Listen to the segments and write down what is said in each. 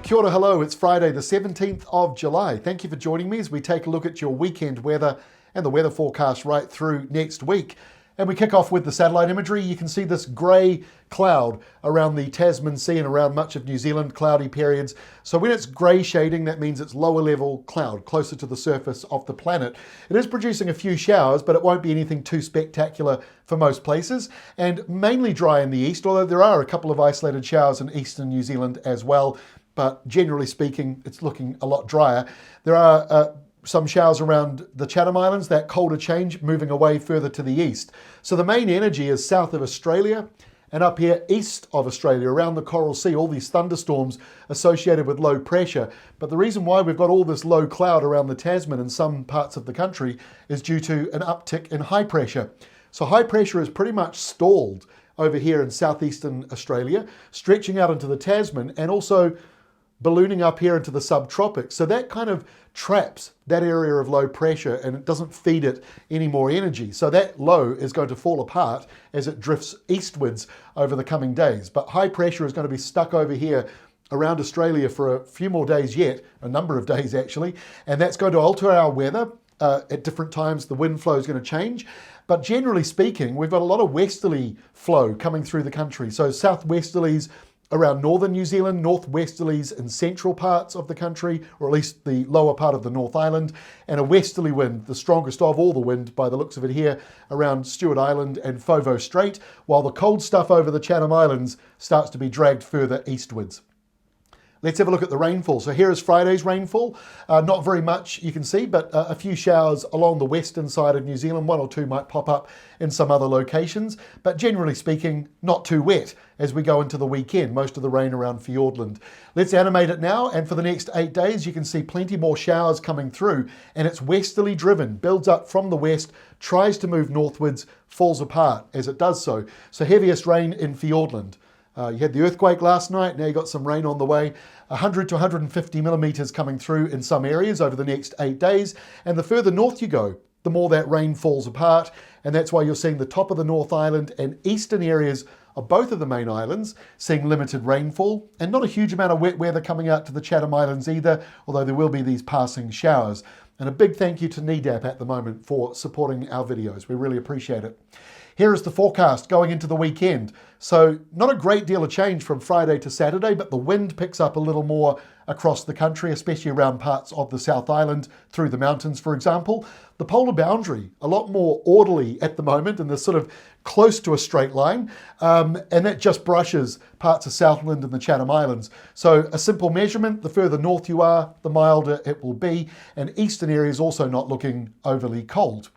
Kia ora, hello, it's Friday the 17th of July. Thank you for joining me as we take a look at your weekend weather and the weather forecast right through next week. And we kick off with the satellite imagery. You can see this grey cloud around the Tasman Sea and around much of New Zealand, cloudy periods. So when it's grey shading, that means it's lower level cloud, closer to the surface of the planet. It is producing a few showers, but it won't be anything too spectacular for most places, and mainly dry in the east, although there are a couple of isolated showers in eastern New Zealand as well. But generally speaking, it's looking a lot drier. There are some showers around the Chatham Islands, that colder change moving away further to the east. So the main energy is south of Australia and up here east of Australia, around the Coral Sea, all these thunderstorms associated with low pressure. But the reason why we've got all this low cloud around the Tasman and some parts of the country is due to an uptick in high pressure. So high pressure is pretty much stalled over here in southeastern Australia, stretching out into the Tasman and also ballooning up here into the subtropics. So that kind of traps that area of low pressure and it doesn't feed it any more energy. So that low is going to fall apart as it drifts eastwards over the coming days. But high pressure is going to be stuck over here around Australia for a few more days yet, a number of days actually, and that's going to alter our weather. At different times the wind flow is going to change, but generally speaking we've got a lot of westerly flow coming through the country. So southwesterlies around northern New Zealand, northwesterlies in central parts of the country, or at least the lower part of the North Island, and a westerly wind, the strongest of all the wind by the looks of it here, around Stewart Island and Foveaux Strait, while the cold stuff over the Chatham Islands starts to be dragged further eastwards. Let's have a look at the rainfall. So here is Friday's rainfall. Not very much you can see, but a few showers along the western side of New Zealand. One or two might pop up in some other locations, but generally speaking, not too wet as we go into the weekend. Most of the rain around Fiordland. Let's animate it now, and for the next 8 days, you can see plenty more showers coming through, and it's westerly driven, builds up from the west, tries to move northwards, falls apart as it does so. So heaviest rain in Fiordland. You had the earthquake last night, now you've got some rain on the way. 100 to 150 millimetres coming through in some areas over the next 8 days. And the further north you go, the more that rain falls apart. And that's why you're seeing the top of the North Island and eastern areas of both of the main islands seeing limited rainfall. And not a huge amount of wet weather coming out to the Chatham Islands either, although there will be these passing showers. And a big thank you to NEDAP at the moment for supporting our videos. We really appreciate it. Here is the forecast going into the weekend. So not a great deal of change from Friday to Saturday, but the wind picks up a little more across the country, especially around parts of the South Island, through the mountains, for example. The polar boundary, a lot more orderly at the moment, and they're sort of close to a straight line, and that just brushes parts of Southland and the Chatham Islands. So a simple measurement, the further north you are, the milder it will be, and eastern areas also not looking overly cold.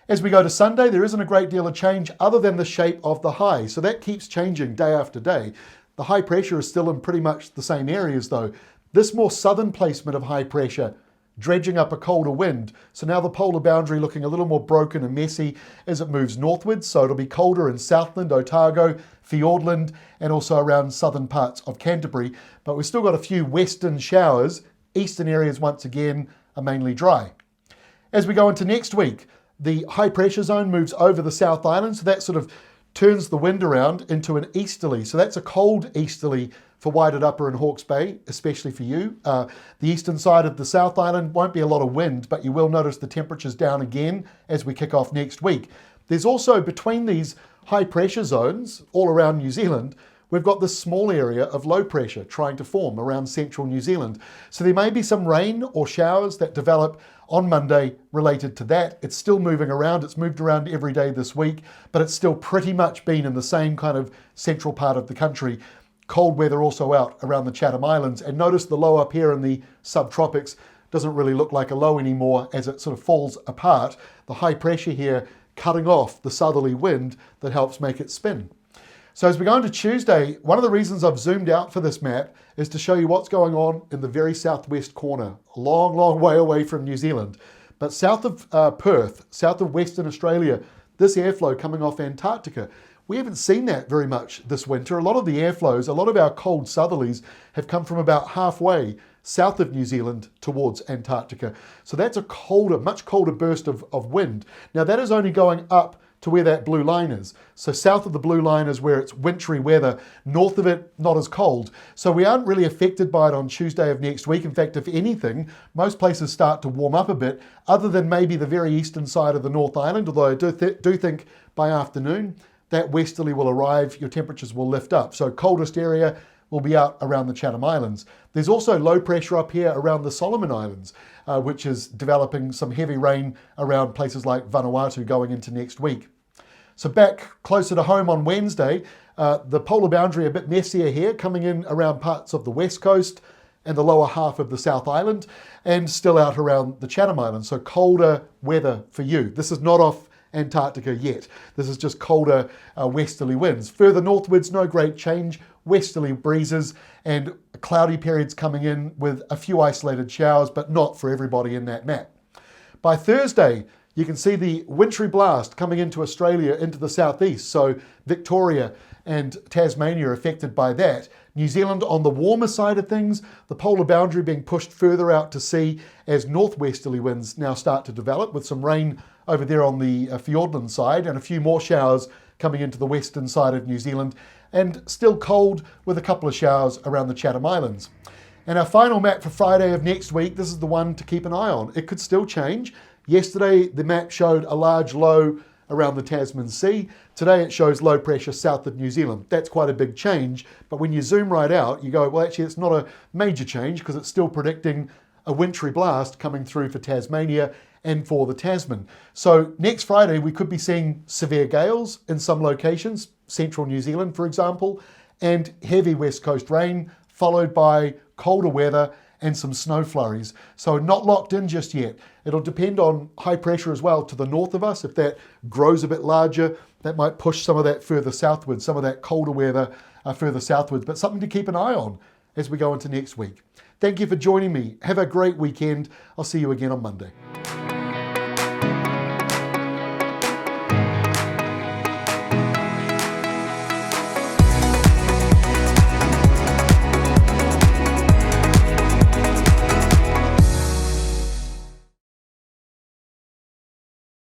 As we go to Sunday, there isn't a great deal of change other than the shape of the high. So that keeps changing day after day. The high pressure is still in pretty much the same areas though. This more southern placement of high pressure, dredging up a colder wind. So now the polar boundary looking a little more broken and messy as it moves northwards. So it'll be colder in Southland, Otago, Fiordland, and also around southern parts of Canterbury. But we've still got a few western showers. Eastern areas once again are mainly dry. As we go into next week, the high pressure zone moves over the South Island, so that sort of turns the wind around into an easterly. So that's a cold easterly for Waited Upper and Hawke's Bay, especially for you. The eastern side of the South Island won't be a lot of wind, but you will notice the temperatures down again as we kick off next week. There's also, between these high pressure zones all around New Zealand, we've got this small area of low pressure trying to form around central New Zealand. So there may be some rain or showers that develop on Monday related to that. It's still moving around. It's moved around every day this week, but it's still pretty much been in the same kind of central part of the country. Cold weather also out around the Chatham Islands. And notice the low up here in the subtropics doesn't really look like a low anymore as it sort of falls apart. The high pressure here cutting off the southerly wind that helps make it spin. So as we go into Tuesday, one of the reasons I've zoomed out for this map is to show you what's going on in the very southwest corner, a long, long way away from New Zealand. But south of Perth, south of Western Australia, this airflow coming off Antarctica, we haven't seen that very much this winter. A lot of the airflows, a lot of our cold southerlies have come from about halfway south of New Zealand towards Antarctica. So that's a colder, much colder burst of wind. Now that is only going up to where that blue line is. So south of the blue line is where it's wintry weather. North of it, not as cold. So we aren't really affected by it on Tuesday of next week. In fact, if anything, most places start to warm up a bit, other than maybe the very eastern side of the North Island, although I do think by afternoon, that westerly will arrive, your temperatures will lift up. So coldest area will be out around the Chatham Islands. There's also low pressure up here around the Solomon Islands, which is developing some heavy rain around places like Vanuatu going into next week. So back closer to home on Wednesday, the polar boundary a bit messier here, coming in around parts of the west coast and the lower half of the South Island, and still out around the Chatham Islands. So colder weather for you. This is not off Antarctica yet. This is just colder westerly winds. Further northwards, no great change. Westerly breezes and cloudy periods coming in with a few isolated showers, but not for everybody in that map. By Thursday, you can see the wintry blast coming into Australia, into the southeast. So Victoria and Tasmania are affected by that. New Zealand on the warmer side of things, the polar boundary being pushed further out to sea as northwesterly winds now start to develop, with some rain over there on the Fiordland side and a few more showers coming into the western side of New Zealand, and still cold with a couple of showers around the Chatham Islands. And our final map for Friday of next week, this is the one to keep an eye on. It could still change. Yesterday, the map showed a large low around the Tasman Sea. Today, it shows low pressure south of New Zealand. That's quite a big change, but when you zoom right out, you go, well, actually, it's not a major change because it's still predicting a wintry blast coming through for Tasmania and for the Tasman. So next Friday, we could be seeing severe gales in some locations, central New Zealand, for example, and heavy west coast rain, followed by colder weather and some snow flurries. So not locked in just yet. It'll depend on high pressure as well to the north of us. If that grows a bit larger, that might push some of that further southwards, some of that colder weather further southwards, but something to keep an eye on as we go into next week. Thank you for joining me. Have a great weekend. I'll see you again on Monday.